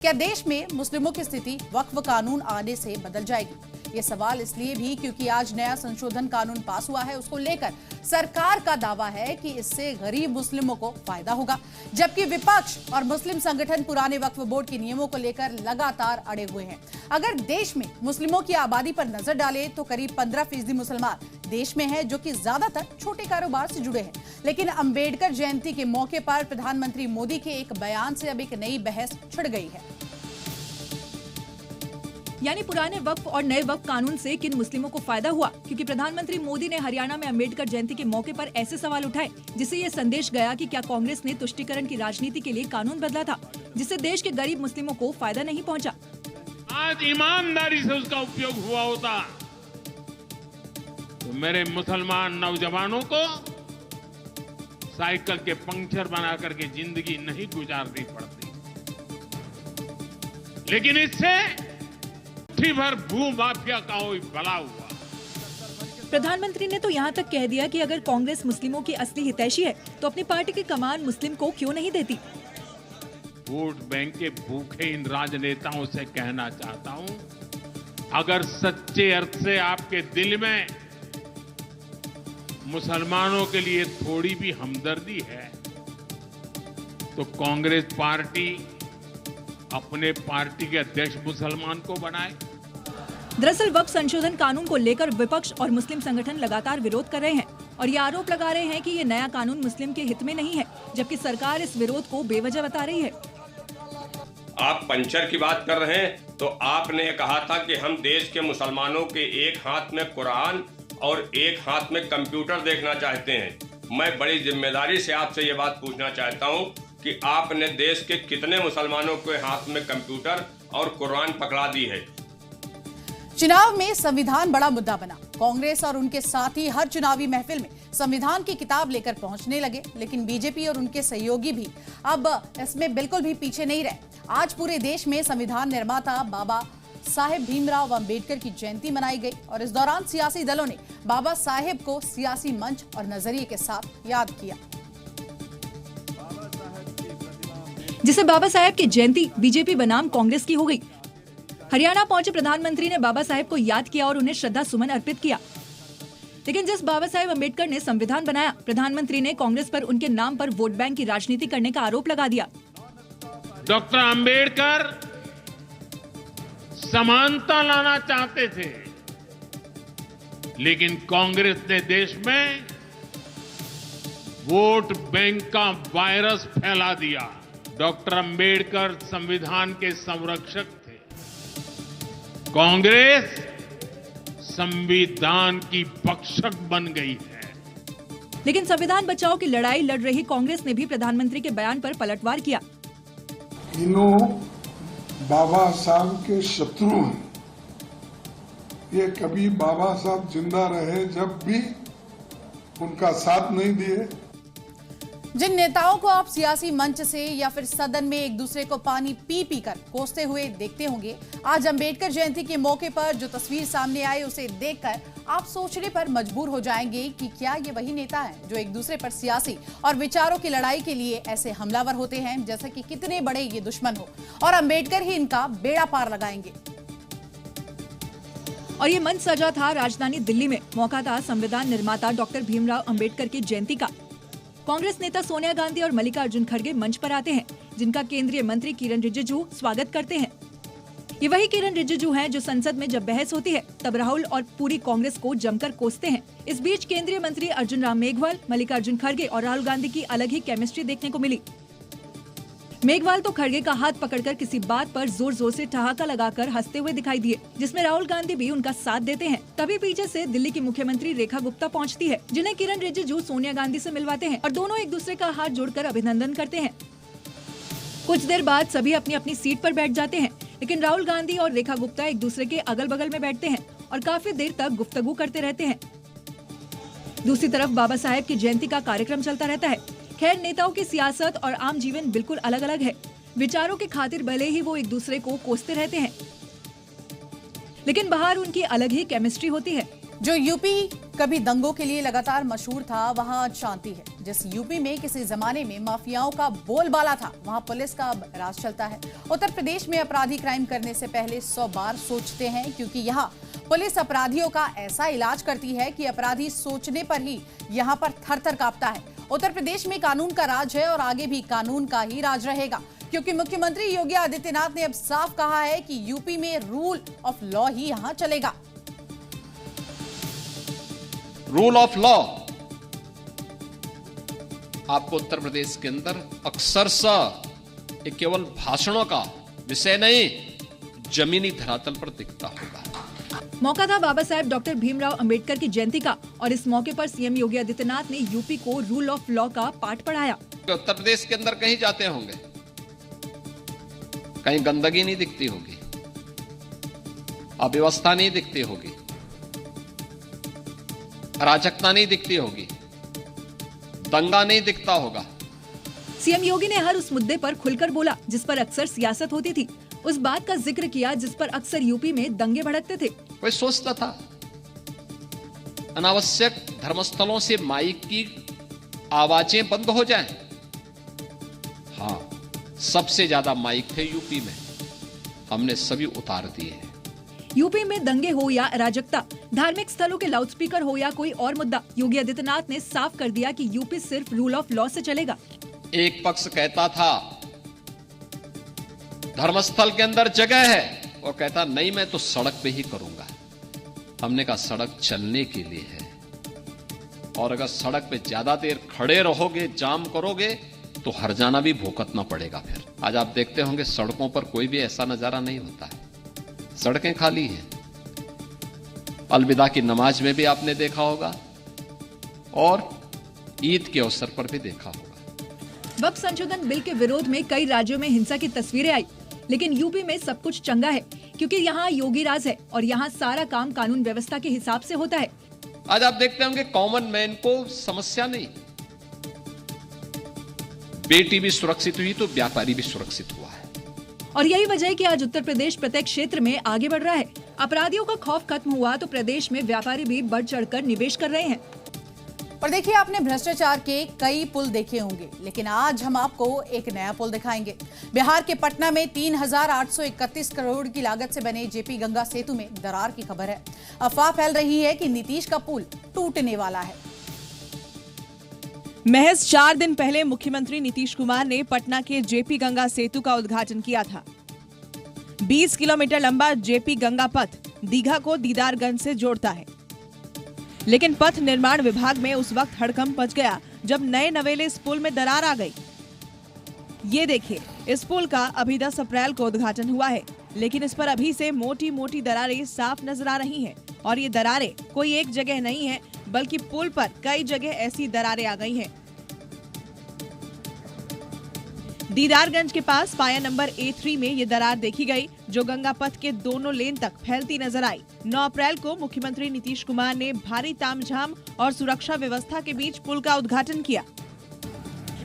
क्या देश में मुस्लिमों की स्थिति वक्फ कानून आने से बदल जाएगी? ये सवाल इसलिए भी क्योंकि आज नया संशोधन कानून पास हुआ है। उसको लेकर सरकार का दावा है कि इससे गरीब मुस्लिमों को फायदा होगा, जबकि विपक्ष और मुस्लिम संगठन पुराने वक्फ बोर्ड के नियमों को लेकर लगातार अड़े हुए हैं। अगर देश में मुस्लिमों की आबादी पर नजर डालें तो करीब 15% मुसलमान देश में है, जो कि ज्यादातर छोटे कारोबार से जुड़े हैं। लेकिन अंबेडकर जयंती के मौके पर प्रधानमंत्री मोदी के एक बयान से अब एक नई बहस छिड़ गई है। यानी पुराने वक्फ और नए वक्फ कानून से किन मुस्लिमों को फायदा हुआ, क्योंकि प्रधानमंत्री मोदी ने हरियाणा में अंबेडकर जयंती के मौके पर ऐसे सवाल उठाए जिससे ये संदेश गया कि क्या कांग्रेस ने तुष्टीकरण की राजनीति के लिए कानून बदला था, जिससे देश के गरीब मुस्लिमों को फायदा नहीं पहुंचा। आज ईमानदारी से उसका उपयोग हुआ होता तो मेरे मुसलमान नौजवानों को साइकिल के पंक्चर बना करके जिंदगी नहीं गुजारनी पड़ती, लेकिन इससे भर भू माफिया का भला हुआ। प्रधानमंत्री ने तो यहाँ तक कह दिया कि अगर कांग्रेस मुस्लिमों की असली हितैषी है तो अपनी पार्टी की कमान मुस्लिम को क्यों नहीं देती। वोट बैंक के भूखे इन राजनेताओं से कहना चाहता हूं, अगर सच्चे अर्थ से आपके दिल में मुसलमानों के लिए थोड़ी भी हमदर्दी है तो कांग्रेस पार्टी अपने पार्टी के अध्यक्ष मुसलमान को बनाए। दरअसल वक्फ संशोधन कानून को लेकर विपक्ष और मुस्लिम संगठन लगातार विरोध कर रहे हैं और ये आरोप लगा रहे हैं कि ये नया कानून मुस्लिम के हित में नहीं है, जबकि सरकार इस विरोध को बेवजह बता रही है। आप पंचर की बात कर रहे हैं तो आपने कहा था कि हम देश के मुसलमानों के एक हाथ में कुरान और एक हाथ में कंप्यूटर देखना चाहते हैं। मैं बड़ी जिम्मेदारी से आपसे ये बात पूछना चाहता हूँ कि आपने देश के कितने मुसलमानों के हाथ में कंप्यूटर और कुरान पकड़ा दी है। चुनाव में संविधान बड़ा मुद्दा बना। कांग्रेस और उनके साथी हर चुनावी महफिल में संविधान की किताब लेकर पहुंचने लगे, लेकिन बीजेपी और उनके सहयोगी भी अब इसमें बिल्कुल भी पीछे नहीं रहे। आज पूरे देश में संविधान निर्माता बाबा साहेब भीमराव अंबेडकर की जयंती मनाई गई और इस दौरान सियासी दलों ने बाबा साहेब को सियासी मंच और नजरिए के साथ याद किया। जिसे बाबा साहेब की जयंती बीजेपी बनाम कांग्रेस की हो गई। हरियाणा पहुंचे प्रधानमंत्री ने बाबा साहेब को याद किया और उन्हें श्रद्धा सुमन अर्पित किया। लेकिन जिस बाबा साहेब अंबेडकर ने संविधान बनाया, प्रधानमंत्री ने कांग्रेस पर उनके नाम पर वोट बैंक की राजनीति करने का आरोप लगा दिया। डॉक्टर अंबेडकर समानता लाना चाहते थे, लेकिन कांग्रेस ने देश में वोट बैंक का वायरस फैला दिया। डॉक्टर अंबेडकर संविधान के संरक्षक थे, कांग्रेस संविधान की भक्षक बन गई है। लेकिन संविधान बचाओ की लड़ाई लड़ रही कांग्रेस ने भी प्रधानमंत्री के बयान पर पलटवार किया। इन्हों बाबा साहब के शत्रु हैं। ये कभी बाबा साहब जिंदा रहे जब भी उनका साथ नहीं दिए। जिन नेताओं को आप सियासी मंच से या फिर सदन में एक दूसरे को पानी पी पी कर कोसते हुए देखते होंगे, आज अंबेडकर जयंती के मौके पर जो तस्वीर सामने आई उसे देखकर आप सोचने पर मजबूर हो जाएंगे कि क्या ये वही नेता हैं जो एक दूसरे पर सियासी और विचारों की लड़ाई के लिए ऐसे हमलावर होते हैं, जैसे कि कितने बड़े ये दुश्मन हो और अंबेडकर ही इनका बेड़ा पार लगाएंगे। और ये मंच सजा था राजधानी दिल्ली में। मौका था संविधान निर्माता डॉक्टर भीमराव अंबेडकर की जयंती का। कांग्रेस नेता सोनिया गांधी और मल्लिकार्जुन खड़गे मंच पर आते हैं, जिनका केंद्रीय मंत्री किरण रिजिजू स्वागत करते हैं। ये वही किरण रिजिजू हैं जो संसद में जब बहस होती है तब राहुल और पूरी कांग्रेस को जमकर कोसते हैं। इस बीच केंद्रीय मंत्री अर्जुन राम मेघवाल, मल्लिकार्जुन खड़गे और राहुल गांधी की अलग ही केमिस्ट्री देखने को मिली। मेघवाल तो खड़गे का हाथ पकड़कर किसी बात पर जोर जोर से ठहाका लगाकर हंसते हुए दिखाई दिए, जिसमें राहुल गांधी भी उनका साथ देते हैं। तभी पीछे से दिल्ली की मुख्यमंत्री रेखा गुप्ता पहुंचती है, जिन्हें किरण रिजिजू सोनिया गांधी से मिलवाते हैं और दोनों एक दूसरे का हाथ जोड़कर अभिनंदन करते हैं। कुछ देर बाद सभी अपनी अपनी सीट पर बैठ जाते हैं, लेकिन राहुल गांधी और रेखा गुप्ता एक दूसरे के अगल बगल में बैठते हैं और काफी देर तक गुफ्तगू करते रहते हैं। दूसरी तरफ बाबा साहेब की जयंती का कार्यक्रम चलता रहता है। खैर, नेताओं की सियासत और आम जीवन बिल्कुल अलग अलग है। विचारों की खातिर भले ही वो एक दूसरे को कोसते रहते हैं, लेकिन बाहर उनकी अलग ही केमिस्ट्री होती है। जो यूपी कभी दंगों के लिए लगातार मशहूर था, वहां आज शांति है। जिस यूपी में किसी जमाने में माफियाओं का बोलबाला था, वहां पुलिस का अब राज चलता है। उत्तर प्रदेश में अपराधी क्राइम करने से पहले 100 बार सोचते हैं, क्योंकि यहां पुलिस अपराधियों का ऐसा इलाज करती है कि अपराधी सोचने पर ही यहां पर थर-थर कांपता है। उत्तर प्रदेश में कानून का राज है और आगे भी कानून का ही राज रहेगा, क्योंकि मुख्यमंत्री योगी आदित्यनाथ ने अब साफ कहा है कि यूपी में रूल ऑफ लॉ ही यहां चलेगा। रूल ऑफ लॉ आपको उत्तर प्रदेश के अंदर अक्सरशः ये केवल भाषणों का विषय नहीं, जमीनी धरातल पर दिखता होगा। मौका था बाबा साहेब डॉक्टर भीमराव अंबेडकर की जयंती का और इस मौके पर सीएम योगी आदित्यनाथ ने यूपी को रूल ऑफ लॉ का पाठ पढ़ाया। उत्तर प्रदेश के अंदर कहीं जाते होंगे, कहीं गंदगी नहीं दिखती होगी, अव्यवस्था नहीं दिखती होगी, अराजकता नहीं दिखती होगी, दंगा नहीं दिखता होगा। सीएम योगी ने हर उस मुद्दे पर खुलकर बोला जिस पर अक्सर सियासत होती थी, उस बात का जिक्र किया जिस पर अक्सर यूपी में दंगे भड़कते थे। कोई सोचता था अनावश्यक धर्मस्थलों से माइक की आवाजें बंद हो जाएं? हाँ, सबसे ज्यादा माइक थे यूपी में, हमने सभी उतार दिए हैं। यूपी में दंगे हो या अराजकता, धार्मिक स्थलों के लाउडस्पीकर हो या कोई और मुद्दा, योगी आदित्यनाथ ने साफ कर दिया कि यूपी सिर्फ रूल ऑफ लॉ से चलेगा। एक पक्ष कहता था धर्मस्थल के अंदर जगह है, वो कहता नहीं मैं तो सड़क पे ही करूंगा। हमने कहा सड़क चलने के लिए है, और अगर सड़क पे ज्यादा देर खड़े रहोगे, जाम करोगे तो हरजाना भी भुगतना पड़ेगा। फिर आज आप देखते होंगे सड़कों पर कोई भी ऐसा नजारा नहीं होता है, सड़कें खाली हैं। अलविदा की नमाज में भी आपने देखा होगा और ईद के अवसर पर भी देखा होगा। वक्फ संशोधन बिल के विरोध में कई राज्यों में हिंसा की तस्वीरें आई, लेकिन यूपी में सब कुछ चंगा है, क्योंकि यहाँ योगी राज है और यहाँ सारा काम कानून व्यवस्था के हिसाब से होता है। आज आप देखते होंगे कॉमन मैन को समस्या नहीं, बेटी भी सुरक्षित हुई तो व्यापारी भी सुरक्षित हुआ है। और यही वजह है कि आज उत्तर प्रदेश प्रत्येक क्षेत्र में आगे बढ़ रहा है। अपराधियों का खौफ खत्म हुआ तो प्रदेश में व्यापारी भी बढ़ चढ़कर निवेश कर रहे हैं। और देखिए, आपने भ्रष्टाचार के कई पुल देखे होंगे, लेकिन आज हम आपको एक नया पुल दिखाएंगे। बिहार के पटना में 3,831 करोड़ की लागत से बने जेपी गंगा सेतु में दरार की खबर है। अफवाह फैल रही है कि नीतीश का पुल टूटने वाला है। महज 4 दिन पहले मुख्यमंत्री नीतीश कुमार ने पटना के जेपी गंगा सेतु का उद्घाटन किया था। 20 किलोमीटर लंबा जेपी गंगा पथ दीघा को दीदारगंज से जोड़ता है, लेकिन पथ निर्माण विभाग में उस वक्त हड़कंप मच गया जब नए नवेले इस पुल में दरार आ गई। ये देखिए, इस पुल का अभी 10 अप्रैल को उद्घाटन हुआ है, लेकिन इस पर अभी से मोटी मोटी दरारें साफ नजर आ रही हैं। और ये दरारें कोई एक जगह नहीं है, बल्कि पुल पर कई जगह ऐसी दरारें आ गई हैं। दीदारगंज के पास पाया नंबर A3 में ये दरार देखी गई, जो गंगा पथ के दोनों लेन तक फैलती नजर आई। 9 अप्रैल को मुख्यमंत्री नीतीश कुमार ने भारी तामझाम और सुरक्षा व्यवस्था के बीच पुल का उद्घाटन किया,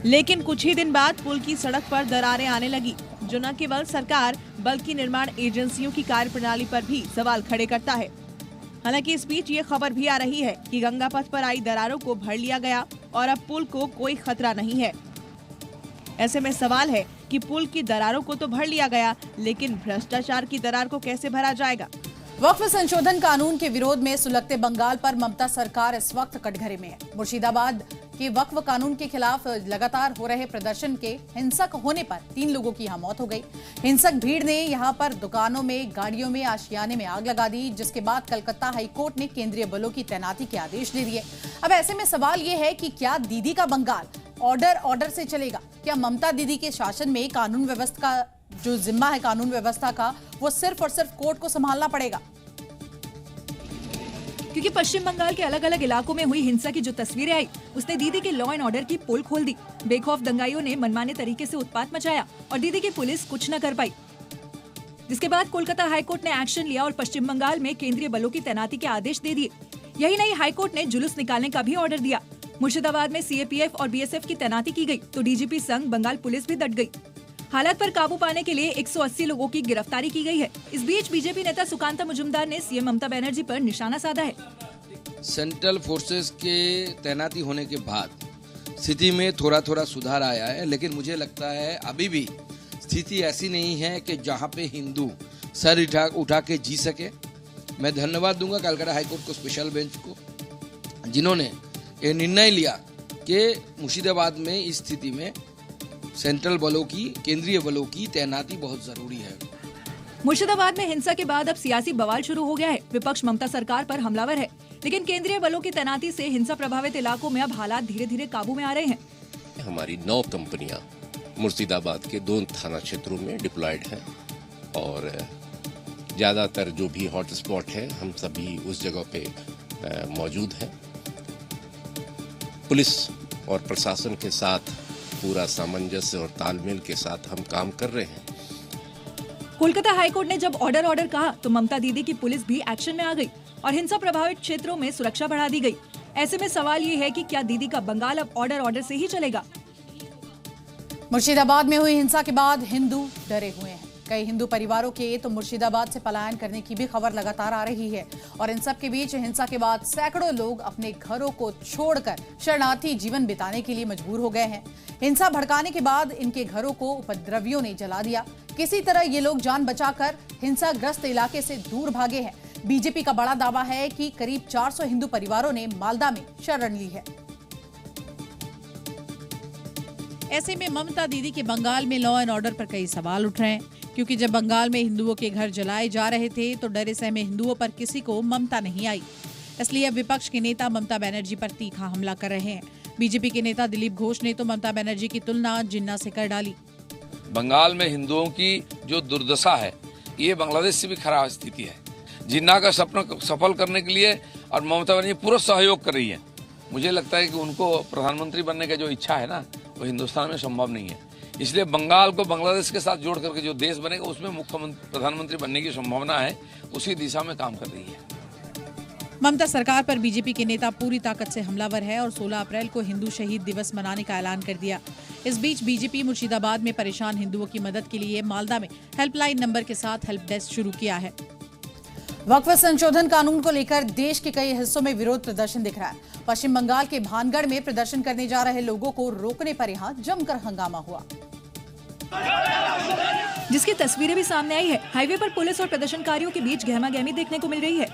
लेकिन कुछ ही दिन बाद पुल की सड़क पर दरारें आने लगी, जो न केवल सरकार बल्कि निर्माण एजेंसियों की कार्यप्रणाली पर भी सवाल खड़े करता है। हालांकि इस बीच ये खबर भी आ रही है कि गंगा पथ पर आई दरारों को भर लिया गया और अब पुल को कोई खतरा नहीं है। ऐसे में सवाल है कि पुल की दरारों को तो भर लिया गया, लेकिन भ्रष्टाचार की दरार को कैसे भरा जाएगा? वक्फ संशोधन कानून के विरोध में सुलगते बंगाल पर ममता सरकार इस वक्त कटघरे में है। मुर्शिदाबाद के वक्फ कानून के खिलाफ लगातार हो रहे प्रदर्शन के हिंसक होने पर 3 लोगों की यहां मौत हो गई। हिंसक भीड़ ने यहां पर दुकानों में, गाड़ियों में, आशियाने में आग लगा दी, जिसके बाद कलकत्ता हाईकोर्ट ने केंद्रीय बलों की तैनाती के आदेश दे दिए। अब ऐसे में सवाल ये है कि क्या दीदी का बंगाल ऑर्डर से चलेगा? क्या ममता दीदी के शासन में कानून व्यवस्था का जो जिम्मा है कानून व्यवस्था का, वो सिर्फ और सिर्फ कोर्ट को संभालना पड़ेगा? क्योंकि पश्चिम बंगाल के अलग अलग इलाकों में हुई हिंसा की जो तस्वीरें आई, उसने दीदी के लॉ एंड ऑर्डर की पोल खोल दी। बेखौफ दंगाइयों ने मनमाने तरीके से उत्पात मचाया और दीदी की पुलिस कुछ न कर पाई, जिसके बाद कोलकाता हाईकोर्ट ने एक्शन लिया और पश्चिम बंगाल में केंद्रीय बलों की तैनाती के आदेश दे दिए। यही नहीं, हाईकोर्ट ने जुलूस निकालने का भी ऑर्डर दिया। मुर्शिदाबाद में CAPF और BSF की तैनाती की गई तो DGP संग बंगाल पुलिस भी डट गई। हालात पर काबू पाने के लिए 180 लोगों की गिरफ्तारी की गई है। इस बीच बीजेपी नेता सुकांता मुजुमदार ने CM ममता बनर्जी पर निशाना साधा है। सेंट्रल फोर्सेस के तैनाती होने के बाद स्थिति में थोड़ा थोड़ा सुधार आया है, लेकिन मुझे लगता है अभी भी स्थिति ऐसी नहीं है कि जहां पे हिंदू सर उठा के जी सके। मैं धन्यवाद दूंगा कलकत्ता हाईकोर्ट को, स्पेशल बेंच को, जिन्होंने ये निर्णय लिया कि मुर्शिदाबाद में इस स्थिति में सेंट्रल बलों की, केंद्रीय बलों की तैनाती बहुत जरूरी है। मुर्शिदाबाद में हिंसा के बाद अब सियासी बवाल शुरू हो गया है। विपक्ष ममता सरकार पर हमलावर है, लेकिन केंद्रीय बलों की तैनाती से हिंसा प्रभावित इलाकों में अब हालात धीरे धीरे काबू में आ रहे हैं। हमारी 9 कंपनियां मुर्शिदाबाद के 2 थाना क्षेत्रों में डिप्लॉयड हैं और ज्यादातर जो भी हॉट स्पॉट है हम सभी उस जगह पे मौजूद हैं। पुलिस और प्रशासन के साथ पूरा सामंजस्य और तालमेल के साथ हम काम कर रहे हैं। कोलकाता हाईकोर्ट ने जब ऑर्डर कहा तो ममता दीदी की पुलिस भी एक्शन में आ गई और हिंसा प्रभावित क्षेत्रों में सुरक्षा बढ़ा दी गई। ऐसे में सवाल ये है कि क्या दीदी का बंगाल अब ऑर्डर से ही चलेगा? मुर्शिदाबाद में हुई हिंसा के बाद हिंदू डरे हुए हैं। कई हिंदू परिवारों के तो मुर्शिदाबाद से पलायन करने की भी खबर लगातार आ रही है और इन सब के बीच हिंसा के बाद सैकड़ों लोग अपने घरों को छोड़कर शरणार्थी जीवन बिताने के लिए मजबूर हो गए हैं। हिंसा भड़काने के बाद इनके घरों को उपद्रवियों ने जला दिया। किसी तरह ये लोग जान बचाकर हिंसाग्रस्त इलाके से दूर भागे हैं। बीजेपी का बड़ा दावा है कि करीब 400 हिंदू परिवारों ने मालदा में शरण ली है। ऐसे में ममता दीदी के बंगाल में लॉ एंड ऑर्डर पर कई सवाल उठ रहे हैं, क्योंकि जब बंगाल में हिंदुओं के घर जलाए जा रहे थे तो डरे सहमे हिंदुओं पर किसी को ममता नहीं आई। इसलिए अब विपक्ष के नेता ममता बनर्जी पर तीखा हमला कर रहे हैं। बीजेपी के नेता दिलीप घोष ने तो ममता बनर्जी की तुलना जिन्ना से कर डाली। बंगाल में हिंदुओं की जो दुर्दशा है ये बांग्लादेश से भी खराब स्थिति है। जिन्ना का सपना सफल करने के लिए और ममता बनर्जी पूरा सहयोग कर रही है। मुझे लगता है कि उनको प्रधानमंत्री बनने का जो इच्छा है ना वो हिंदुस्तान में संभव नहीं है। इसलिए बंगाल को बांग्लादेश के साथ जोड़ करके जो देश बनेगा उसमें मुख्यमंत्री प्रधानमंत्री बनने की संभावना है, उसी दिशा में काम कर रही है। ममता सरकार पर बीजेपी के नेता पूरी ताकत से हमलावर है और 16 अप्रैल को हिंदू शहीद दिवस मनाने का ऐलान कर दिया। इस बीच बीजेपी मुर्शिदाबाद में परेशान हिंदुओं की मदद के लिए मालदा में हेल्पलाइन नंबर के साथ हेल्प डेस्क शुरू किया है। वक्फ संशोधन कानून को लेकर देश के कई हिस्सों में विरोध प्रदर्शन दिख रहा है। पश्चिम बंगाल के भानगढ़ में प्रदर्शन करने जा रहे लोगों को रोकने पर यहां जमकर हंगामा हुआ, जिसकी तस्वीरें भी सामने आई है। हाईवे पर पुलिस और प्रदर्शनकारियों के बीच गहमागहमी देखने को मिल रही है।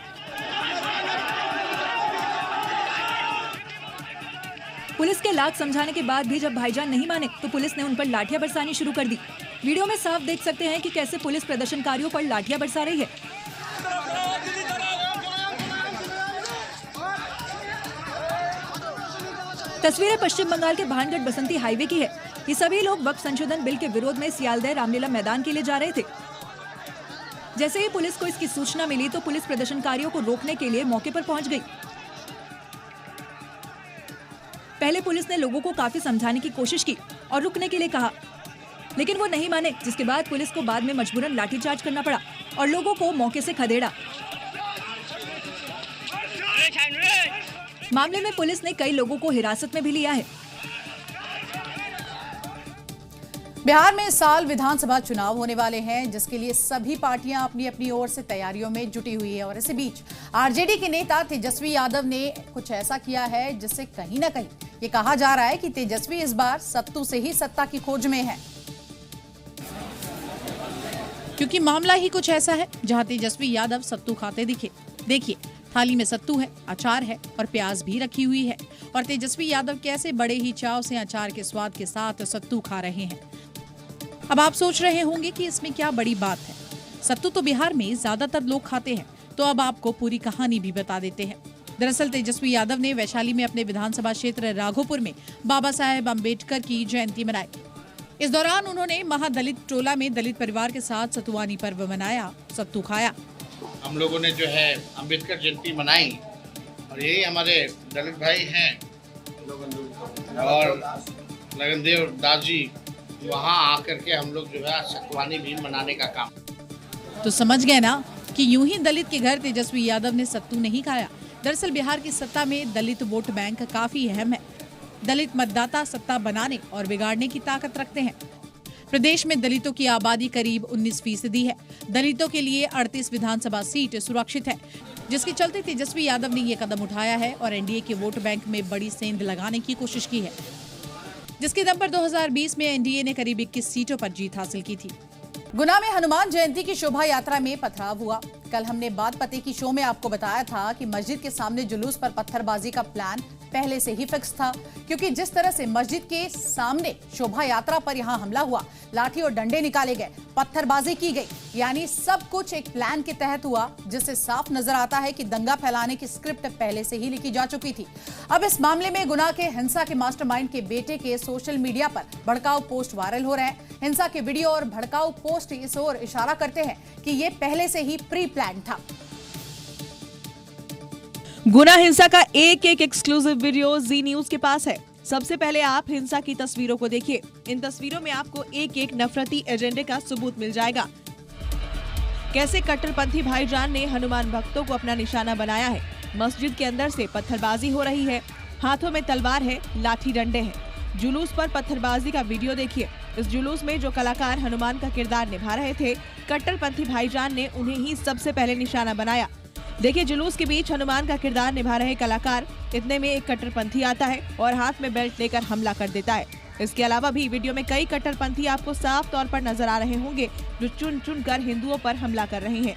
पुलिस के लाख समझाने के बाद भी जब भाईजान नहीं माने तो पुलिस ने उन पर लाठियां बरसानी शुरू कर दी। वीडियो में साफ देख सकते हैं कि कैसे पुलिस प्रदर्शनकारियों पर लाठियां बरसा रही है। तस्वीरें पश्चिम बंगाल के भानगढ़ बसंती हाईवे की है। ये सभी लोग वक्फ संशोधन बिल के विरोध में सियालदह रामलीला मैदान के लिए जा रहे थे। जैसे ही पुलिस को इसकी सूचना मिली तो पुलिस प्रदर्शनकारियों को रोकने के लिए मौके पर पहुंच गई। पहले पुलिस ने लोगों को काफी समझाने की कोशिश की और रुकने के लिए कहा, लेकिन वो नहीं माने, जिसके बाद पुलिस को बाद में मजबूरन लाठीचार्ज करना पड़ा और लोगों को मौके से खदेड़ा। मामले में पुलिस ने कई लोगों को हिरासत में भी लिया है। बिहार में इस साल विधानसभा चुनाव होने वाले हैं, जिसके लिए सभी पार्टियां अपनी अपनी ओर से तैयारियों में जुटी हुई है और इसी बीच आरजेडी के नेता तेजस्वी यादव ने कुछ ऐसा किया है जिससे कहीं ना कहीं ये कहा जा रहा है कि तेजस्वी इस बार सत्तू से ही सत्ता की खोज में है। क्योंकि मामला ही कुछ ऐसा है जहां तेजस्वी यादव सत्तू खाते दिखे। देखिए, थाली में सत्तू है, अचार है और प्याज भी रखी हुई है और तेजस्वी यादव कैसे बड़े ही चाव से अचार के स्वाद के साथ सत्तू खा रहे हैं। अब आप सोच रहे होंगे कि इसमें क्या बड़ी बात है। सत्तू तो बिहार में ज्यादातर लोग खाते हैं, तो अब आपको पूरी कहानी भी बता देते हैं। दरअसल तेजस्वी यादव ने वैशाली में अपने विधानसभा क्षेत्र राघोपुर में बाबा साहेब अम्बेडकर की जयंती मनाई। इस दौरान उन्होंने महादलित टोला में दलित परिवार के साथ सतुआनी पर्व मनाया, सत्तू खाया। हम लोगों ने जो है अम्बेडकर जयंती मनाई और यही हमारे दलित भाई हैं और लगनदेव दास जी, वहाँ आकर के हम लोग जो है सतुआनी भी मनाने का काम। तो समझ गए ना कि यूं ही दलित के घर तेजस्वी यादव ने सत्तू नहीं खाया। दरअसल बिहार की सत्ता में दलित वोट बैंक काफी अहम है। दलित मतदाता सत्ता बनाने और बिगाड़ने की ताकत रखते हैं। प्रदेश में दलितों की आबादी करीब 19% है। दलितों के लिए 38 विधानसभा सीट सुरक्षित है, जिसके चलते तेजस्वी यादव ने ये कदम उठाया है और एनडीए के वोट बैंक में बड़ी सेंध लगाने की कोशिश की है, जिसके दम पर 2020 में एनडीए ने करीब 21 सीटों पर जीत हासिल की थी। गुना में हनुमान जयंती की शोभा यात्रा में पथराव हुआ। कल हमने बात पते की शो में आपको बताया था कि मस्जिद के सामने जुलूस पर पत्थरबाजी का प्लान पहले से ही फिक्स था, क्योंकि जिस तरह से मस्जिद के सामने शोभा यात्रा पर यहां हमला हुआ, लाठी और डंडे निकाले गए, पत्थरबाजी की गई, यानी सब कुछ एक प्लान के तहत हुआ, जिससे साफ नजर आता है कि दंगा फैलाने की स्क्रिप्ट पहले से ही लिखी जा चुकी थी। अब इस मामले में गुना के हिंसा के मास्टरमाइंड के बेटे के सोशल मीडिया पर भड़काऊ पोस्ट वायरल हो रहे हैं। हिंसा के वीडियो और भड़काऊ पोस्ट इस ओर इशारा करते हैं कि ये पहले से ही प्री प्लान था। गुना हिंसा का एक एक्सक्लूसिव वीडियो जी न्यूज के पास है। सबसे पहले आप हिंसा की तस्वीरों को देखिए। इन तस्वीरों में आपको एक नफरती एजेंडे का सबूत मिल जाएगा। कैसे कट्टरपंथी भाईजान ने हनुमान भक्तों को अपना निशाना बनाया है। मस्जिद के अंदर से पत्थरबाजी हो रही है, हाथों में तलवार है, लाठी डंडे हैं। जुलूस पर पत्थरबाजी का वीडियो देखिए। इस जुलूस में जो कलाकार हनुमान का किरदार निभा रहे थे, कट्टरपंथी भाईजान ने उन्हें ही सबसे पहले निशाना बनाया। देखिए, जुलूस के बीच हनुमान का किरदार निभा रहे कलाकार, इतने में एक कट्टरपंथी आता है और हाथ में बेल्ट लेकर हमला कर देता है। इसके अलावा भी वीडियो में कई कट्टरपंथी आपको साफ तौर पर नजर आ रहे होंगे, जो चुन चुन कर हिंदुओं पर हमला कर रहे हैं।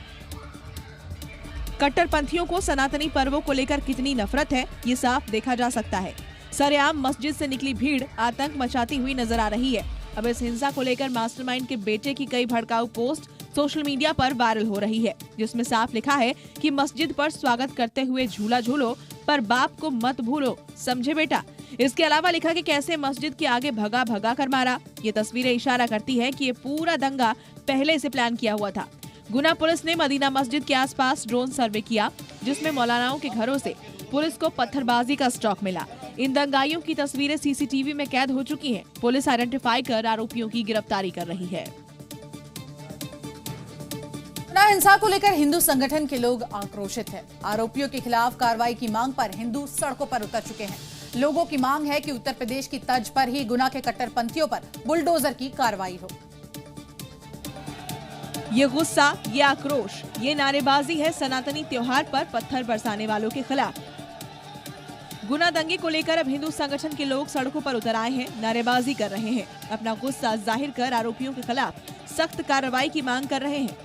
कट्टरपंथियों को सनातनी पर्वों को लेकर कितनी नफरत है, ये साफ देखा जा सकता है। सरेआम मस्जिद से निकली भीड़ आतंक मचाती हुई नजर आ रही है। अब इस हिंसा को लेकर मास्टरमाइंड के बेटे की कई भड़काऊ पोस्ट सोशल मीडिया पर वायरल हो रही है, जिसमें साफ लिखा है कि मस्जिद पर स्वागत करते हुए झूला झूलो, पर बाप को मत भूलो, समझे बेटा। इसके अलावा लिखा कि कैसे मस्जिद के आगे भगा भगा कर मारा। ये तस्वीरें इशारा करती है कि ये पूरा दंगा पहले से प्लान किया हुआ था। गुना पुलिस ने मदीना मस्जिद के आसपास ड्रोन सर्वे किया, जिसमें मौलानाओं के घरों से पुलिस को पत्थरबाजी का स्टॉक मिला। इन दंगाइयों की तस्वीरें सीसीटीवी में कैद हो चुकी हैं। पुलिस आइडेंटिफाई कर आरोपियों की गिरफ्तारी कर रही है। हिंसा को लेकर हिंदू संगठन के लोग आक्रोशित हैं। आरोपियों के खिलाफ कार्रवाई की मांग पर हिंदू सड़कों पर उतर चुके हैं। लोगों की मांग है कि उत्तर प्रदेश की तर्ज पर ही गुना के कट्टरपंथियों पर बुलडोजर की कार्रवाई हो। ये गुस्सा, ये आक्रोश, ये नारेबाजी है सनातनी त्योहार पर पत्थर बरसाने वालों के खिलाफ। गुना दंगे को लेकर अब हिंदू संगठन के लोग सड़कों पर उतर आए हैं, नारेबाजी कर रहे हैं। अपना गुस्सा जाहिर कर आरोपियों के खिलाफ सख्त कार्रवाई की मांग कर रहे हैं।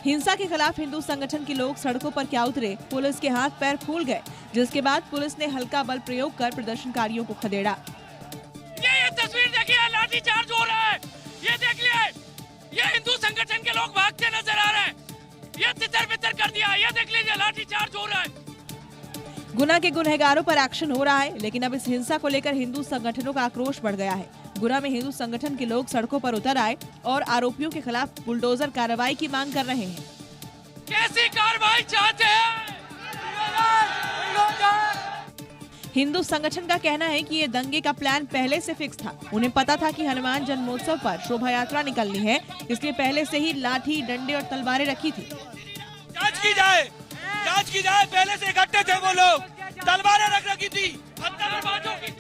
हिंसा के खिलाफ हिंदू संगठन के लोग सड़कों पर क्या उतरे, पुलिस के हाथ पैर फूल गए, जिसके बाद पुलिस ने हल्का बल प्रयोग कर प्रदर्शनकारियों को खदेड़ा। ये तस्वीर देखिए, लाठीचार्ज हो रहा है, ये देख लिए, ये हिंदू संगठन के लोग भागते नजर आ रहे हैं, ये तितर-बितर कर दिया, ये देख लीजिए लाठीचार्ज हो रहा है। गुना के गुनहगारों पर एक्शन हो रहा है, लेकिन अब इस हिंसा को लेकर हिंदू संगठनों का आक्रोश बढ़ गया है। गुना में हिंदू संगठन के लोग सड़कों पर उतर आए और आरोपियों के खिलाफ बुलडोजर कार्रवाई की मांग कर रहे हैं। कैसी कार्रवाई चाहते हैं? हिंदू संगठन का कहना है कि ये दंगे का प्लान पहले से फिक्स था। उन्हें पता था कि हनुमान जन्मोत्सव पर शोभा यात्रा निकलनी है, इसलिए पहले से ही लाठी, डंडे और तलवारें रखी थी। जांच की जाए, पहले से इकट्ठे थे वो लोग, तलवारें रख रखी थी, पत्थरबाजों की।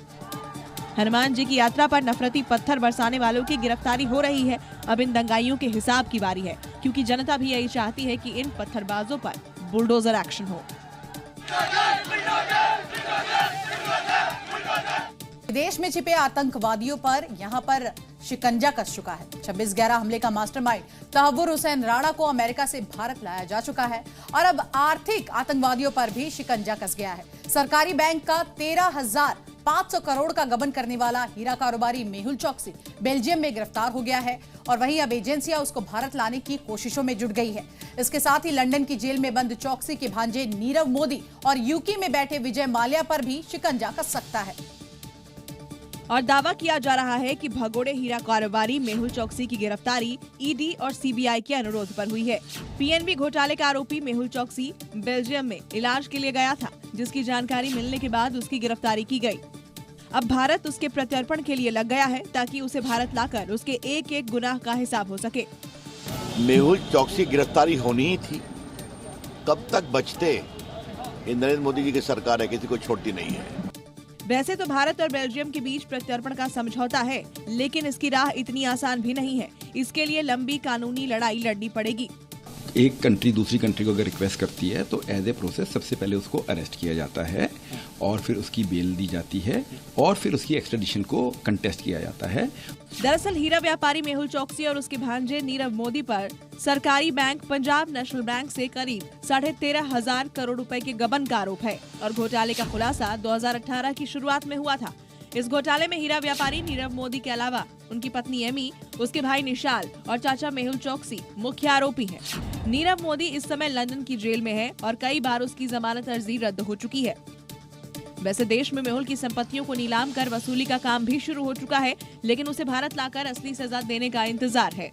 हनुमान जी की यात्रा पर नफरती पत्थर बरसाने वालों की गिरफ्तारी हो रही है। अब इन दंगाइयों के हिसाब की बारी है, क्योंकि जनता भी यही चाहती है कि इन पत्थरबाजों पर बुलडोजर एक्शन हो। विदेश में छिपे आतंकवादियों पर यहां पर शिकंजा कस चुका है। 26/11 हमले का मास्टरमाइंड तहव्वुर हुसैन राणा को अमेरिका से भारत लाया जा चुका है और अब आर्थिक आतंकवादियों पर भी शिकंजा कस गया है। सरकारी बैंक का 13,500 करोड़ का गबन करने वाला हीरा कारोबारी मेहुल चौकसी बेल्जियम में गिरफ्तार हो गया है और वहीं अब एजेंसियां उसको भारत लाने की कोशिशों में जुट गई है। इसके साथ ही लंदन की जेल में बंद चौकसी के भांजे नीरव मोदी और यूके में बैठे विजय माल्या पर भी शिकंजा कस सकता है। और दावा किया जा रहा है कि भगोड़े हीरा कारोबारी मेहुल चौकसी की गिरफ्तारी ईडी और सीबीआई के अनुरोध पर हुई है। पीएनबी घोटाले का आरोपी मेहुल चौकसी बेल्जियम में इलाज के लिए गया था, जिसकी जानकारी मिलने के बाद उसकी गिरफ्तारी की गई। अब भारत उसके प्रत्यर्पण के लिए लग गया है, ताकि उसे भारत लाकर उसके एक एक गुनाह का हिसाब हो सके। मेहुल चौकसी गिरफ्तारी होनी ही थी, कब तक बचते। नरेंद्र मोदी जी की सरकार है, किसी को छोड़ती नहीं है। वैसे तो भारत और बेल्जियम के बीच प्रत्यर्पण का समझौता है, लेकिन इसकी राह इतनी आसान भी नहीं है। इसके लिए लंबी कानूनी लड़ाई लड़नी पड़ेगी। एक कंट्री दूसरी कंट्री को अगर रिक्वेस्ट करती है तो एज ए प्रोसेस सबसे पहले उसको अरेस्ट किया जाता है और फिर उसकी बेल दी जाती है और फिर उसकी एक्सट्रेडिशन को कंटेस्ट किया जाता है। दरअसल हीरा व्यापारी मेहुल चोकसी और उसके भांजे नीरव मोदी पर सरकारी बैंक पंजाब नेशनल बैंक से करीब 13,500 करोड़ रुपए के गबन का आरोप है और घोटाले का खुलासा 2018 की शुरुआत में हुआ था। इस घोटाले में हीरा व्यापारी नीरव मोदी के अलावा उनकी पत्नी एमी, उसके भाई निशाल और चाचा मेहुल चोकसी मुख्य आरोपी हैं। नीरव मोदी इस समय लंदन की जेल में है और कई बार उसकी जमानत अर्जी रद्द हो चुकी है। वैसे देश में मेहुल की संपत्तियों को नीलाम कर वसूली का काम भी शुरू हो चुका है, लेकिन उसे भारत लाकर असली सजा देने का इंतजार है।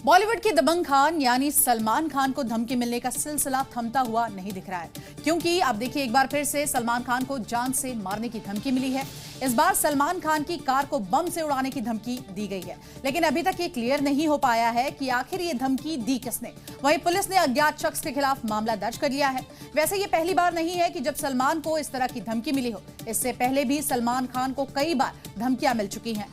बॉलीवुड के दबंग खान यानी सलमान खान को धमकी मिलने का सिलसिला थमता हुआ नहीं दिख रहा है, क्योंकि अब देखिए एक बार फिर से सलमान खान को जान से मारने की धमकी मिली है। इस बार सलमान खान की कार को बम से उड़ाने की धमकी दी गई है, लेकिन अभी तक ये क्लियर नहीं हो पाया है कि आखिर ये धमकी दी किसने। वहीं पुलिस ने अज्ञात शख्स के खिलाफ मामला दर्ज कर लिया है। वैसे ये पहली बार नहीं है कि जब सलमान को इस तरह की धमकी मिली हो। इससे पहले भी सलमान खान को कई बार धमकियां मिल चुकी हैं।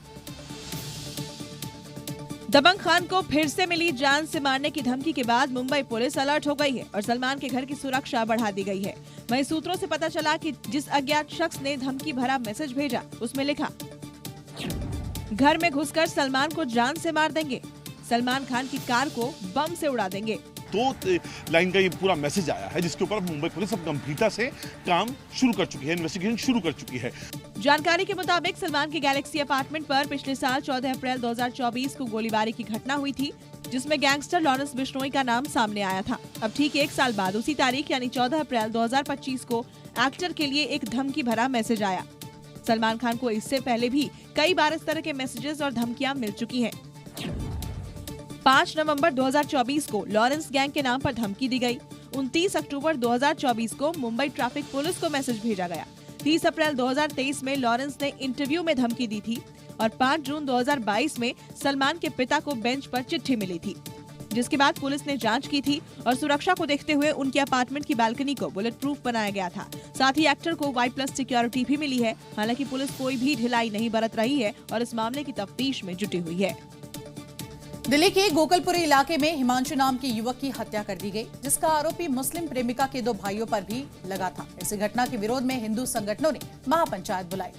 दबंग खान को फिर से मिली जान से मारने की धमकी के बाद मुंबई पुलिस अलर्ट हो गई है और सलमान के घर की सुरक्षा बढ़ा दी गई है। वहीं सूत्रों से पता चला कि जिस अज्ञात शख्स ने धमकी भरा मैसेज भेजा उसमें लिखा, घर में घुसकर सलमान को जान से मार देंगे, सलमान खान की कार को बम से उड़ा देंगे। 2 लाइन का ये पूरा मैसेज आया है, जिसके ऊपर मुंबई पुलिस अब गंभीरता से काम शुरू कर चुकी है, इन्वेस्टिगेशन शुरू कर चुकी है। जानकारी के मुताबिक सलमान के गैलेक्सी अपार्टमेंट पर पिछले साल 14 अप्रैल 2024 को गोलीबारी की घटना हुई थी, जिसमें गैंगस्टर लॉरेंस बिश्नोई का नाम सामने आया था। अब ठीक 1 साल बाद उसी तारीख यानी 14 अप्रैल 2025 को एक्टर के लिए एक धमकी भरा मैसेज आया। सलमान खान को इससे पहले भी कई बार इस तरह के मैसेजेस और धमकियां मिल चुकी हैं। 5 नवंबर 2024 को लॉरेंस गैंग के नाम पर धमकी दी गई। 29 अक्टूबर 2024 को मुंबई ट्रैफिक पुलिस को मैसेज भेजा गया। 30 अप्रैल 2023 में लॉरेंस ने इंटरव्यू में धमकी दी थी और 5 जून 2022 में सलमान के पिता को बेंच पर चिट्ठी मिली थी, जिसके बाद पुलिस ने जांच की थी और सुरक्षा को देखते हुए उनके अपार्टमेंट की बालकनी को बुलेट प्रूफ बनाया गया था। साथ ही एक्टर को Y+ सिक्योरिटी भी मिली है। हालांकि पुलिस कोई भी ढिलाई नहीं बरत रही है और इस मामले की तफ्तीश में जुटी हुई है। दिल्ली के गोकुलपुरी इलाके में हिमांशु नाम के युवक की हत्या कर दी गई, जिसका आरोपी मुस्लिम प्रेमिका के 2 भाइयों पर भी लगा था। इस घटना के विरोध में हिंदू संगठनों ने महापंचायत बुलाई,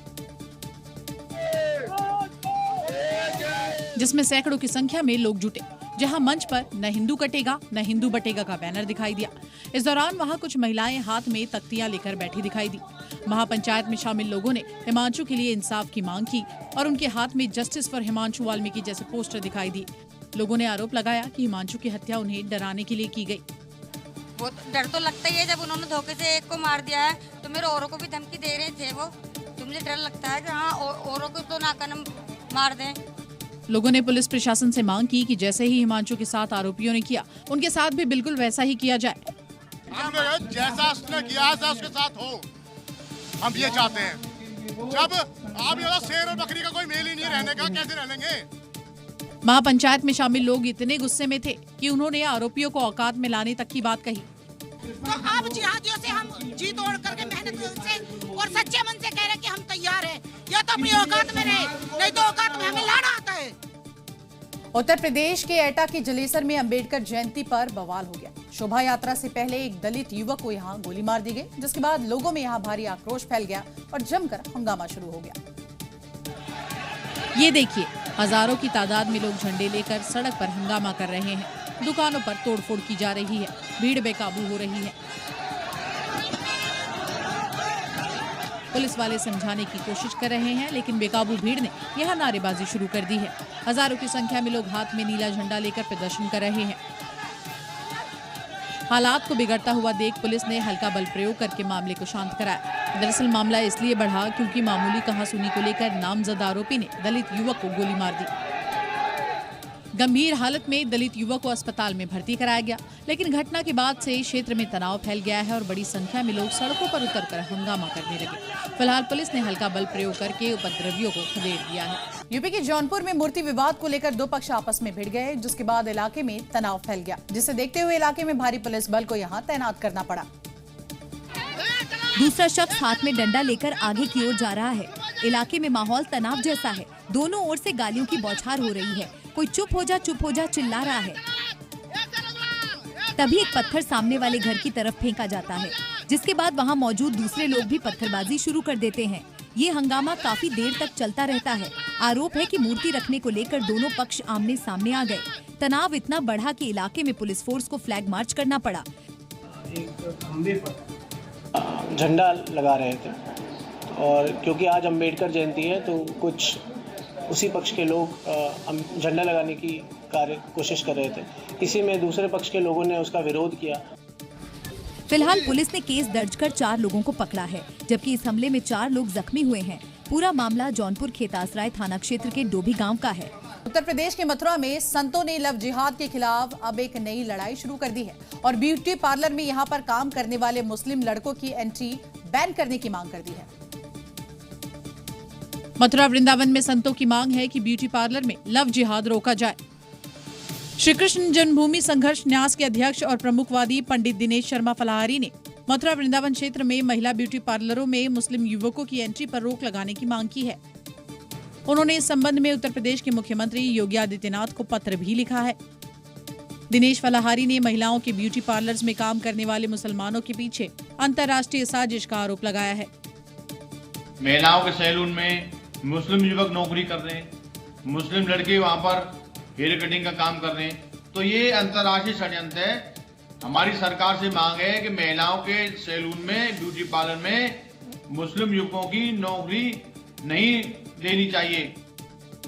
जिसमें सैकड़ों की संख्या में लोग जुटे, जहां मंच पर न हिंदू कटेगा न हिंदू बटेगा का बैनर दिखाई दिया। इस दौरान वहां कुछ महिलाएं हाथ में तख्तियां लेकर बैठी दिखाई दी। महापंचायत में शामिल लोगों ने हिमांशु के लिए इंसाफ की मांग की और उनके हाथ में जस्टिस फॉर हिमांशु वाल्मीकि जैसे पोस्टर दिखाई दिए। लोगों ने आरोप लगाया कि हिमांशु की हत्या उन्हें डराने के लिए की गई। बहुत डर तो लगता ही है, जब उन्होंने धोखे से एक को मार दिया है तो मेरे औरों को भी धमकी दे रहे थे वो, तो मुझे डर लगता है कि हाँ औरों को तो ना कदम मार दें। लोगों ने पुलिस प्रशासन से मांग की कि जैसे ही हिमांशु के साथ आरोपियों ने किया, उनके साथ भी बिल्कुल वैसा ही किया जाए। जैसा उसने किया ऐसा उसके साथ हो, हम ये चाहते हैं। जब आप ये शेर और बकरी का कोई मेल ही नहीं रहने का, कैसे रह लेंगे। महापंचायत में शामिल लोग इतने गुस्से में थे कि उन्होंने आरोपियों को औकात में लाने तक की बात कही। तो अब जिहादियों से हम जी तोड़ करके मेहनत से और सच्चे मन से कह रहे हैं कि हम तैयार हैं। या तो अपनी औकात में रहे, नहीं तो औकात में हमें लाना आता है। उत्तर प्रदेश के एटा के जलेसर में अंबेडकर जयंती पर बवाल हो गया। शोभा यात्रा से पहले एक दलित युवक को यहां गोली मार दी गई, जिसके बाद लोगों में यहां भारी आक्रोश फैल गया और जमकर हंगामा शुरू हो गया। ये देखिए, हजारों की तादाद में लोग झंडे लेकर सड़क पर हंगामा कर रहे हैं। दुकानों पर तोड़फोड़ की जा रही है, भीड़ बेकाबू हो रही है। पुलिस वाले समझाने की कोशिश कर रहे हैं, लेकिन बेकाबू भीड़ ने यहां नारेबाजी शुरू कर दी है। हजारों की संख्या में लोग हाथ में नीला झंडा लेकर प्रदर्शन कर रहे हैं। हालात को बिगड़ता हुआ देख पुलिस ने हल्का बल प्रयोग करके मामले को शांत कराया। दरअसल मामला इसलिए बढ़ा क्योंकि मामूली कहासुनी को लेकर नामजद आरोपी ने दलित युवक को गोली मार दी। गंभीर हालत में दलित युवक को अस्पताल में भर्ती कराया गया, लेकिन घटना के बाद से क्षेत्र में तनाव फैल गया है और बड़ी संख्या में लोग सड़कों पर उतरकर हंगामा करने लगे। फिलहाल पुलिस ने हल्का बल प्रयोग करके उपद्रवियों को खदेड़ दिया है। यूपी के जौनपुर में मूर्ति विवाद को लेकर 2 पक्ष आपस में भिड़ गए, जिसके बाद इलाके में तनाव फैल गया, जिसे देखते हुए इलाके में भारी पुलिस बल को यहां तैनात करना पड़ा। दूसरा शख्स हाथ में डंडा लेकर आगे की ओर जा रहा है। इलाके में माहौल तनाव जैसा है। दोनों ओर से गालियों की बौछार हो रही है। कोई चुप हो जा चिल्ला रहा है। तभी एक पत्थर सामने वाले घर की तरफ फेंका जाता है, जिसके बाद वहां मौजूद दूसरे लोग भी पत्थरबाजी शुरू कर देते हैं। ये हंगामा काफी देर तक चलता रहता है। आरोप है कि मूर्ति रखने को लेकर दोनों पक्ष आमने सामने आ गए। तनाव इतना बढ़ा कि इलाके में पुलिस फोर्स को फ्लैग मार्च करना पड़ा। एक खंबे पर झंडा लगा रहे थे और क्योंकि आज अंबेडकर जयंती है तो कुछ उसी पक्ष के लोग झंडा लगाने की कोशिश कर रहे थे। इसी में दूसरे पक्ष के लोगों ने उसका विरोध किया। फिलहाल पुलिस ने केस दर्ज कर 4 लोगों को पकड़ा है, जबकि इस हमले में 4 लोग जख्मी हुए हैं। पूरा मामला जौनपुर खेतासराय थाना क्षेत्र के डोभी गांव का है। उत्तर प्रदेश के मथुरा में संतों ने लव जिहाद के खिलाफ अब एक नई लड़ाई शुरू कर दी है और ब्यूटी पार्लर में यहां पर काम करने वाले मुस्लिम लड़कों की एंट्री बैन करने की मांग कर दी है। मथुरा वृंदावन में संतों की मांग है कि ब्यूटी पार्लर में लव जिहाद रोका जाए। श्री कृष्ण जन्मभूमि संघर्ष न्यास के अध्यक्ष और प्रमुखवादी पंडित दिनेश शर्मा फलाहारी ने मथुरा वृंदावन क्षेत्र में महिला ब्यूटी पार्लरों में मुस्लिम युवकों की एंट्री पर रोक लगाने की मांग की है। उन्होंने इस संबंध में उत्तर प्रदेश के मुख्यमंत्री योगी आदित्यनाथ को पत्र भी लिखा है। दिनेश फलाहारी ने महिलाओं के ब्यूटी पार्लर्स में काम करने वाले मुसलमानों के पीछे अंतर्राष्ट्रीय साजिश का आरोप लगाया है। महिलाओं के सैलून में मुस्लिम युवक नौकरी कर रहे हैं, मुस्लिम लड़के वहां पर हेयर कटिंग का काम कर रहे हैं, तो ये अंतर्राष्ट्रीय षड्यंत्र है। हमारी सरकार से मांग है कि महिलाओं के सैलून में ब्यूटी पार्लर में मुस्लिम युवकों की नौकरी नहीं लेनी चाहिए।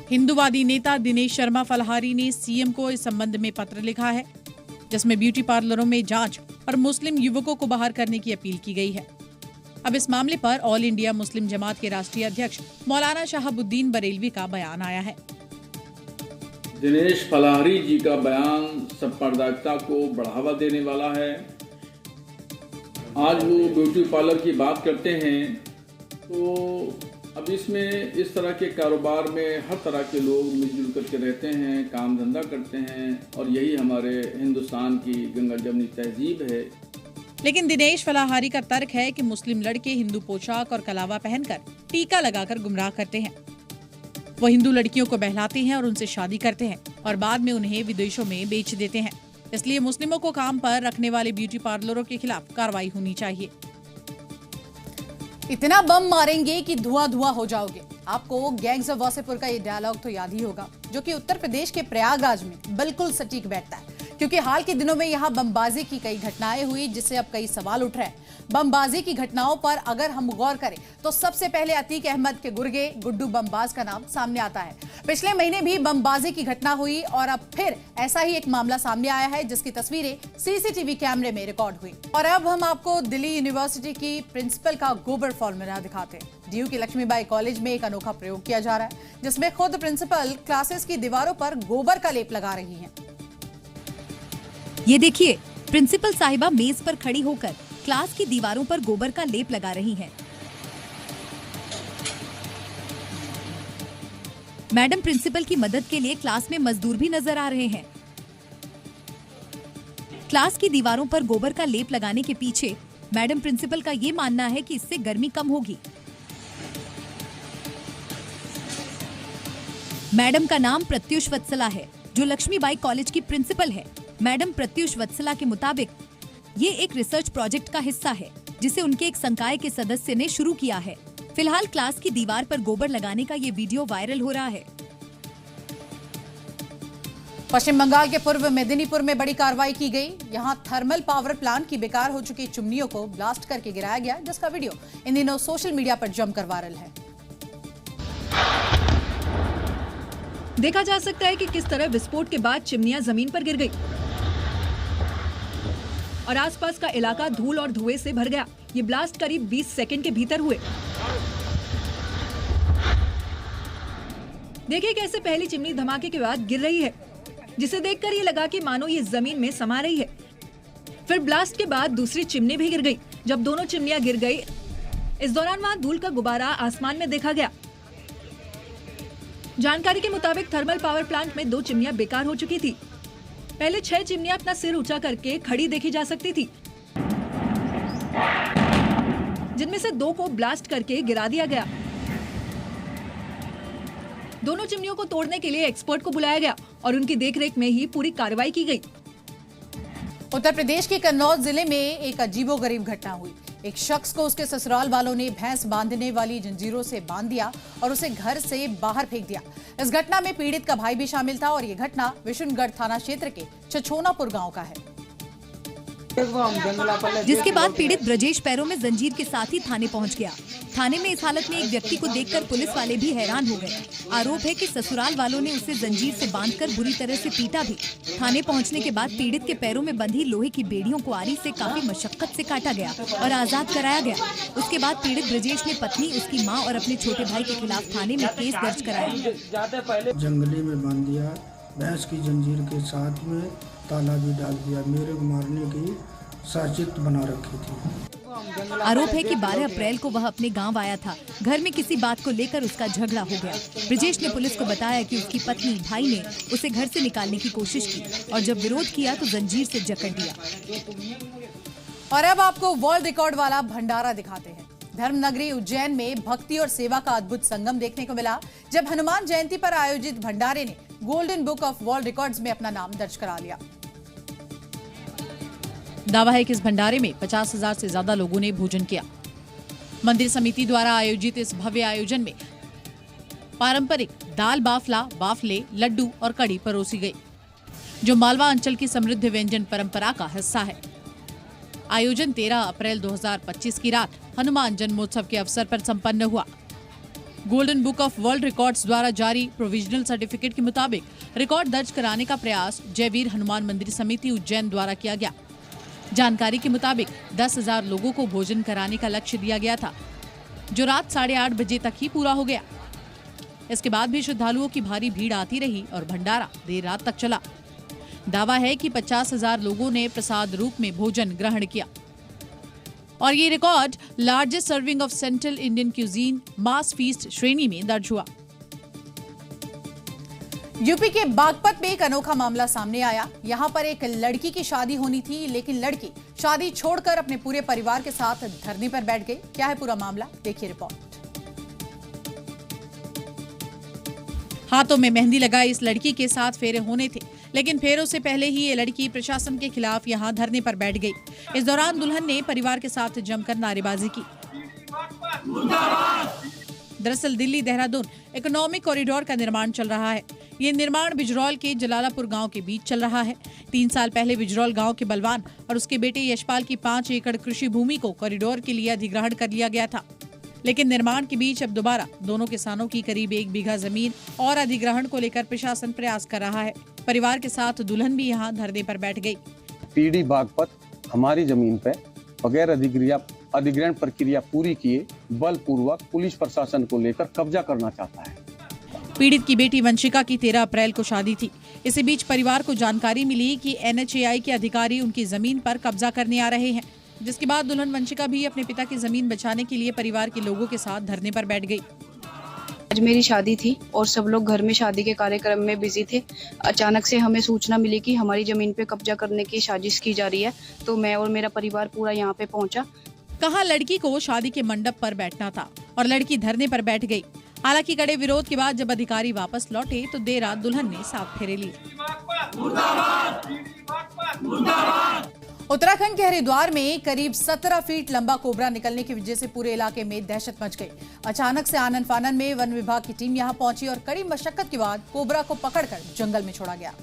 हिंदूवादी नेता दिनेश शर्मा फलाहारी ने सीएम को इस संबंध में पत्र लिखा है, जिसमें ब्यूटी पार्लरों में जांच और मुस्लिम युवकों को बाहर करने की अपील की गई है। अब इस मामले पर ऑल इंडिया मुस्लिम जमात के राष्ट्रीय अध्यक्ष मौलाना शहाबुद्दीन बरेलवी का बयान आया है। दिनेश फलाहारी जी का बयान सांप्रदायिकता को बढ़ावा देने वाला है। आज वो ब्यूटी पार्लर की बात करते हैं तो अब इसमें इस तरह के कारोबार में हर तरह के लोग मिलजुल करके रहते हैं, काम धंधा करते हैं और यही हमारे हिंदुस्तान की गंगा जमनी तहजीब है। लेकिन दिनेश फलाहारी का तर्क है कि मुस्लिम लड़के हिंदू पोशाक और कलावा पहनकर टीका लगाकर गुमराह करते हैं। वो हिंदू लड़कियों को बहलाते हैं और उनसे शादी करते हैं और बाद में उन्हें विदेशों में बेच देते हैं। इसलिए मुस्लिमों को काम पर रखने वाले ब्यूटी पार्लरों के खिलाफ कार्रवाई होनी चाहिए। इतना बम मारेंगे कि धुआं धुआं हो जाओगे। आपको गैंग्स ऑफ वासेपुर का ये डायलॉग तो याद ही होगा, जो कि उत्तर प्रदेश के प्रयागराज में बिल्कुल सटीक बैठता है, क्योंकि हाल के दिनों में यहाँ बमबाजी की कई घटनाएं हुई, जिससे अब कई सवाल उठ रहे हैं। बमबाजी की घटनाओं पर अगर हम गौर करें तो सबसे पहले अतीक अहमद के गुर्गे गुड्डू बमबाज का नाम सामने आता है। पिछले महीने भी बमबाजी की घटना हुई और अब फिर ऐसा ही एक मामला सामने आया है, जिसकी तस्वीरें सीसीटीवी कैमरे में रिकॉर्ड हुई। और अब हम आपको दिल्ली यूनिवर्सिटी की प्रिंसिपल का गोबर फॉर्मूला दिखाते हैं। डीयू के लक्ष्मीबाई कॉलेज में एक अनोखा प्रयोग किया जा रहा है, जिसमें खुद प्रिंसिपल क्लासेस की दीवारों पर गोबर का लेप लगा रही हैं। ये देखिए, प्रिंसिपल साहिबा मेज पर खड़ी होकर क्लास की दीवारों पर गोबर का लेप लगा रही हैं। मैडम प्रिंसिपल की मदद के लिए क्लास में मजदूर भी नजर आ रहे हैं। क्लास की दीवारों पर गोबर का लेप लगाने के पीछे मैडम प्रिंसिपल का ये मानना है कि इससे गर्मी कम होगी। मैडम का नाम प्रत्युष वत्सला है, जो लक्ष्मीबाई कॉलेज की प्रिंसिपल है। मैडम प्रत्युष वत्सला के मुताबिक ये एक रिसर्च प्रोजेक्ट का हिस्सा है, जिसे उनके एक संकाय के सदस्य ने शुरू किया है। फिलहाल क्लास की दीवार पर गोबर लगाने का ये वीडियो वायरल हो रहा है। पश्चिम बंगाल के पूर्व मेदिनीपुर में बड़ी कार्रवाई की गई। यहां थर्मल पावर प्लांट की बेकार हो चुकी चिमनियों को ब्लास्ट करके गिराया गया, जिसका वीडियो इन दिनों सोशल मीडिया पर जमकर वायरल है। देखा जा सकता है कि किस तरह विस्फोट के बाद चिमनियां जमीन पर गिर गई और आसपास का इलाका धूल और धुएं से भर गया। ये ब्लास्ट करीब 20 सेकंड के भीतर हुए। देखिए कैसे पहली चिमनी धमाके के बाद गिर रही है, जिसे देखकर ये लगा कि मानो ये जमीन में समा रही है। फिर ब्लास्ट के बाद दूसरी चिमनी भी गिर गई। जब दोनों चिमनियां गिर गई, इस दौरान वहां धूल का गुब्बारा आसमान में देखा गया। जानकारी के मुताबिक थर्मल पावर प्लांट में 2 चिमनियां बेकार हो चुकी थी। पहले 6 चिमनियां अपना सिर ऊंचा करके खड़ी देखी जा सकती थी, जिनमें से 2 को ब्लास्ट करके गिरा दिया गया। दोनों चिमनियों को तोड़ने के लिए एक्सपर्ट को बुलाया गया और उनकी देखरेख में ही पूरी कार्रवाई की गई। उत्तर प्रदेश के कन्नौज जिले में एक अजीबोगरीब घटना हुई। एक शख्स को उसके ससुराल वालों ने भैंस बांधने वाली जंजीरों से बांध दिया और उसे घर से बाहर फेंक दिया। इस घटना में पीड़ित का भाई भी शामिल था और ये घटना विशुनगढ़ थाना क्षेत्र के छछोनापुर गांव का है। जिसके बाद पीड़ित ब्रजेश पैरों में जंजीर के साथ ही थाने पहुंच गया। थाने में इस हालत में एक व्यक्ति को देखकर पुलिस वाले भी हैरान हो गए। आरोप है कि ससुराल वालों ने उसे जंजीर से बांधकर बुरी तरह से पीटा भी। थाने पहुंचने के बाद पीड़ित के पैरों में बंधी लोहे की बेड़ियों को आरी से काफी मशक्कत से काटा गया और आजाद कराया गया। उसके बाद पीड़ित ब्रजेश ने पत्नी, उसकी माँ और अपने छोटे भाई के खिलाफ थाने में केस दर्ज कराया। जंगली में बांध दिया, भैंस की जंजीर के साथ में ताला भी डाल दिया, मेरे को मारने की साजिश बना रखी थी। आरोप है कि 12 अप्रैल को वह अपने गांव आया था। घर में किसी बात को लेकर उसका झगड़ा हो गया। ब्रजेश ने पुलिस को बताया कि उसकी पत्नी, भाई ने उसे घर से निकालने की कोशिश की और जब विरोध किया तो जंजीर से जकड़ दिया। और अब आपको वर्ल्ड रिकॉर्ड वाला भंडारा दिखाते हैं। धर्मनगरी उज्जैन में भक्ति और सेवा का अद्भुत संगम देखने को मिला, जब हनुमान जयंती पर आयोजित भंडारे ने golden book of world records में अपना नाम दर्ज करा लिया। दावा है कि इस भंडारे में 50,000 से ज्यादा लोगों ने भोजन किया। मंदिर समिति द्वारा आयोजित इस भव्य आयोजन में पारंपरिक दाल बाफला, बाफले, लड्डू और कड़ी परोसी गई, जो मालवा अंचल की समृद्ध व्यंजन परंपरा का हिस्सा है। आयोजन 13 अप्रैल 2025 की रात हनुमान जन्मोत्सव के अवसर पर संपन्न हुआ। Golden book of world records द्वारा जारी प्रोविजनल सर्टिफिकेट के मुताबिक रिकॉर्ड दर्ज कराने का प्रयास जयवीर हनुमान मंदिर समिति उज्जैन द्वारा किया गया। जानकारी के मुताबिक 10,000 लोगों को भोजन कराने का लक्ष्य दिया गया था, जो रात 8:30 बजे तक ही पूरा हो गया। इसके बाद भी श्रद्धालुओं की भारी भीड़ आती रही और भंडारा देर रात तक चला। दावा है कि 50,000 लोगों ने प्रसाद रूप में भोजन ग्रहण किया और ये record largest serving of central Indian cuisine mass feast श्रेणी में दर्ज हुआ। यूपी के बागपत में एक अनोखा मामला सामने आया। यहां पर एक लड़की की शादी होनी थी, लेकिन लड़की शादी छोड़कर अपने पूरे परिवार के साथ धरने पर बैठ गई। क्या है पूरा मामला, देखिए रिपोर्ट। हाथों में मेहंदी लगाई इस लड़की के साथ फेरे होने थे, लेकिन फेरों से पहले ही ये लड़की प्रशासन के खिलाफ यहां धरने पर बैठ गई। इस दौरान दुल्हन ने परिवार के साथ जमकर नारेबाजी की। दरअसल दिल्ली देहरादून इकोनॉमिक कॉरिडोर का निर्माण चल रहा है। ये निर्माण बिजरौल के जलालापुर गांव के बीच चल रहा है। 3 साल पहले बिजरौल गांव के बलवान और उसके बेटे यशपाल की 5 एकड़ कृषि भूमि को कॉरिडोर के लिए अधिग्रहण कर लिया गया था, लेकिन निर्माण के बीच अब दोबारा दोनों किसानों की करीब 1 बीघा जमीन और अधिग्रहण को लेकर प्रशासन प्रयास कर रहा है। परिवार के साथ दुल्हन भी यहाँ धरने पर बैठ गई। पीडी बागपत हमारी जमीन पे बगैर अधिग्रहण प्रक्रिया पूरी किए बलपूर्वक पुलिस प्रशासन को लेकर कब्जा करना चाहता है। पीड़ित की बेटी वंशिका की 13 अप्रैल को शादी थी। इसी बीच परिवार को जानकारी मिली कि NHAI के अधिकारी उनकी जमीन पर कब्जा करने आ रहे हैं, जिसके बाद दुल्हन वंशिका भी अपने पिता की जमीन बचाने के लिए परिवार के लोगों के साथ धरने पर बैठ गई। आज मेरी शादी थी और सब लोग घर में शादी के कार्यक्रम में बिजी थे। अचानक से हमें सूचना मिली कि हमारी जमीन पे कब्जा करने की साजिश की जा रही है, तो मैं और मेरा परिवार पूरा यहाँ पे पहुँचा। कहा लड़की को शादी के मंडप पर बैठना था और लड़की धरने पर बैठ गई। हालांकि कड़े विरोध के बाद जब अधिकारी वापस लौटे तो देर रात दुल्हन ने 7 फेरे लिए। उत्तराखंड के हरिद्वार में करीब 17 फीट लंबा कोबरा निकलने की वजह से पूरे इलाके में दहशत मच गई। अचानक से आनन फानन में वन विभाग की टीम यहां पहुंची और कड़ी मशक्कत के बाद कोबरा को पकड़कर जंगल में छोड़ा गया।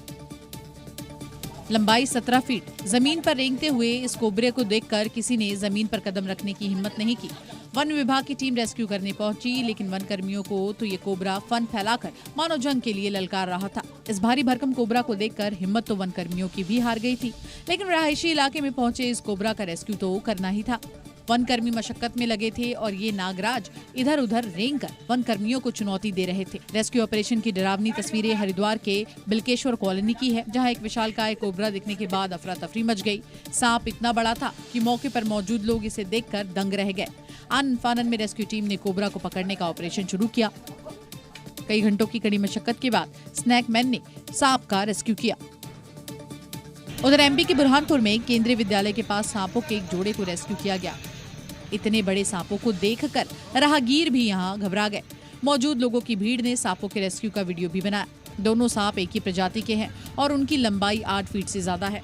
लंबाई 17 फीट जमीन पर रेंगते हुए इस कोबरे को देखकर किसी ने जमीन पर कदम रखने की हिम्मत नहीं की। वन विभाग की टीम रेस्क्यू करने पहुंची, लेकिन वन कर्मियों को तो ये कोबरा फन फैलाकर मानव जंग के लिए ललकार रहा था। इस भारी भरकम कोबरा को देखकर हिम्मत तो वन कर्मियों की भी हार गई थी, लेकिन रहायशी इलाके में पहुंचे इस कोबरा का रेस्क्यू तो करना ही था। वन कर्मी मशक्कत में लगे थे और ये नागराज इधर उधर रेंगकर वन कर्मियों को चुनौती दे रहे थे। रेस्क्यू ऑपरेशन की डरावनी तस्वीरें हरिद्वार के बिल्केश्वर कॉलोनी की है, जहां एक विशालकाय कोबरा दिखने के बाद अफरा तफरी मच गई। सांप इतना बड़ा था कि मौके पर मौजूद लोग इसे देखकर दंग रह गए। आनन फानन में रेस्क्यू टीम ने कोबरा को पकड़ने का ऑपरेशन शुरू किया। कई घंटों की कड़ी मशक्कत के बाद स्नैक मैन ने सांप का रेस्क्यू किया। उधर MP के बुरहानपुर में केंद्रीय विद्यालय के पास सांपों के एक जोड़े को रेस्क्यू किया गया। इतने बड़े सांपों को देखकर राहगीर भी यहाँ घबरा गए। मौजूद लोगों की भीड़ ने सांपों के रेस्क्यू का वीडियो भी बनाया। दोनों सांप एक ही प्रजाति के हैं और उनकी लंबाई 8 फीट से ज्यादा है।